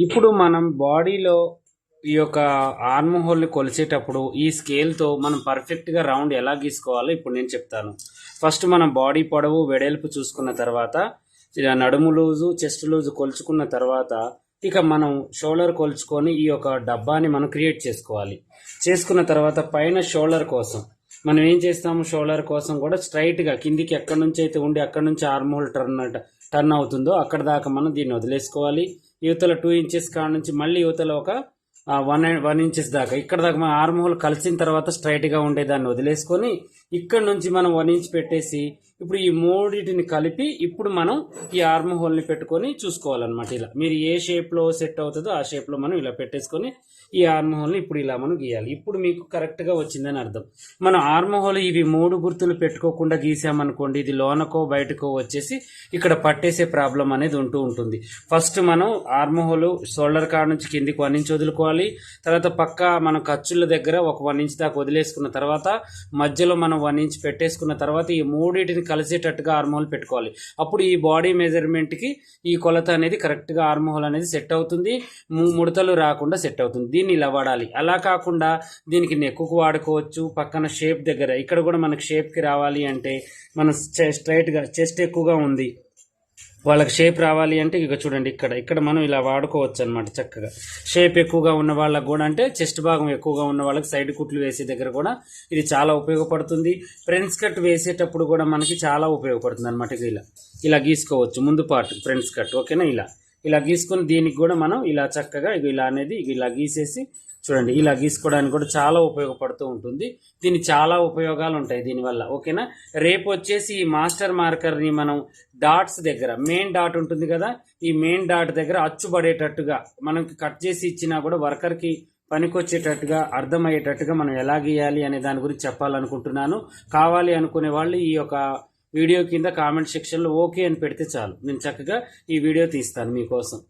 ఇప్పుడు మనం బాడీలో ఈ యొక్క ఆర్మ్ హోల్ని కొలిచేటప్పుడు ఈ స్కేల్తో మనం పర్ఫెక్ట్గా రౌండ్ ఎలా గీసుకోవాలో ఇప్పుడు నేను చెప్తాను. ఫస్ట్ మనం బాడీ పొడవు వెడల్పు చూసుకున్న తర్వాత నడుము లూజు చెస్ట్ లూజు కొలుచుకున్న తర్వాత ఇక మనం షోల్డర్ కొలుచుకొని ఈ యొక్క డబ్బాని మనం క్రియేట్ చేసుకోవాలి. చేసుకున్న తర్వాత పైన షోల్డర్ కోసం మనం ఏం చేస్తాము, షోల్డర్ కోసం కూడా స్ట్రైట్గా కిందికి ఎక్కడి నుంచి అయితే ఉండి అక్కడి నుంచి ఆర్మ్ హోల్ టర్న్ అవుతుందో అక్కడ దాకా మనం దీన్ని వదిలేసుకోవాలి. యువతల 2 ఇంచెస్ కాడ నుంచి మళ్ళీ యువతల ఒక 1 ఇంచెస్ దాకా ఇక్కడ దాకా మన ఆర్మ్ హోల్ కలిసిన తర్వాత స్ట్రైట్గా ఉండేదాన్ని వదిలేసుకొని ఇక్కడ నుంచి మనం 1 ఇంచ్ పెట్టేసి ఇప్పుడు ఈ మూడింటిని కలిపి ఇప్పుడు మనం ఈ ఆర్మ్ హోల్ని పెట్టుకొని చూసుకోవాలన్నమాట. ఇలా మీరు ఏ షేప్లో సెట్ అవుతుందో ఆ షేప్లో మనం ఇలా పెట్టేసుకొని ఈ ఆర్మ్ హోల్ని ఇప్పుడు ఇలా మనం గీయాలి. ఇప్పుడు మీకు కరెక్ట్గా వచ్చిందని అర్థం. మనం ఆర్మ్ హోల్ ఇవి 3 గుర్తులు పెట్టుకోకుండా గీసామనుకోండి, ఇది లోనకో బయటకో వచ్చేసి ఇక్కడ పట్టేసే ప్రాబ్లం అనేది ఉంటుంది. ఫస్ట్ మనం ఆర్మ్ హోల్ షోల్డర్ కాడ నుంచి కిందికి 1 ఇంచ్ వదులుకోవాలి. తర్వాత పక్క మన ఖర్చుల దగ్గర ఒక 1 ఇంచ్ దాకా వదిలేసుకున్న తర్వాత మధ్యలో మనం 1 ఇంచ్ పెట్టేసుకున్న తర్వాత ఈ మూడింటిని కలిసేటట్టుగా ఆర్మ్ హోల్ పెట్టుకోవాలి. అప్పుడు ఈ బాడీ మెజర్మెంట్కి ఈ కొలత అనేది కరెక్ట్గా ఆర్మ్ హోల్ అనేది సెట్ అవుతుంది, ముడతలు రాకుండా సెట్ అవుతుంది. దీన్ని ఇలా వాడాలి. అలా కాకుండా దీనికి నెక్కుకు వాడుకోవచ్చు. పక్కన షేప్ దగ్గర ఇక్కడ కూడా మనకు షేప్కి రావాలి అంటే మనం స్ట్రైట్గా చెస్ట్ ఎక్కువగా ఉంది వాళ్ళకి షేప్ రావాలి అంటే ఇక చూడండి ఇక్కడ మనం ఇలా వాడుకోవచ్చు అనమాట. చక్కగా షేప్ ఎక్కువగా ఉన్న వాళ్ళకి కూడా అంటే చెస్ట్ భాగం ఎక్కువగా ఉన్న వాళ్ళకి సైడ్ కుట్లు వేసే దగ్గర కూడా ఇది చాలా ఉపయోగపడుతుంది. ఫ్రంట్ కట్ వేసేటప్పుడు కూడా మనకి చాలా ఉపయోగపడుతుంది అనమాట. ఇలా గీసుకోవచ్చు ముందు పార్ట్ ఫ్రంట్ కట్. ఓకేనా, ఇలా గీసుకొని దీనికి కూడా మనం ఇలా చక్కగా ఇలా అనేది ఇలా గీసేసి చూడండి, ఇలా గీసుకోవడానికి కూడా చాలా ఉపయోగపడుతూ ఉంటుంది. దీని చాలా ఉపయోగాలు ఉంటాయి దీనివల్ల. ఓకేనా, రేపు వచ్చేసి ఈ మాస్టర్ మార్కర్ని మనం డాట్స్ దగ్గర మెయిన్ డాట్ ఉంటుంది కదా, ఈ మెయిన్ డాట్ దగ్గర అచ్చుపడేటట్టుగా మనకి కట్ చేసి ఇచ్చినా కూడా వర్కర్కి పనికొచ్చేటట్టుగా అర్థమయ్యేటట్టుగా మనం ఎలా గీయాలి అనే దాని గురించి చెప్పాలనుకుంటున్నాను. కావాలి అనుకునే వాళ్ళు ఈ యొక్క వీడియో కింద కామెంట్ సెక్షన్లో ఓకే అని పెడితే చాలు, నేను చక్కగా ఈ వీడియో తీస్తాను మీకోసం.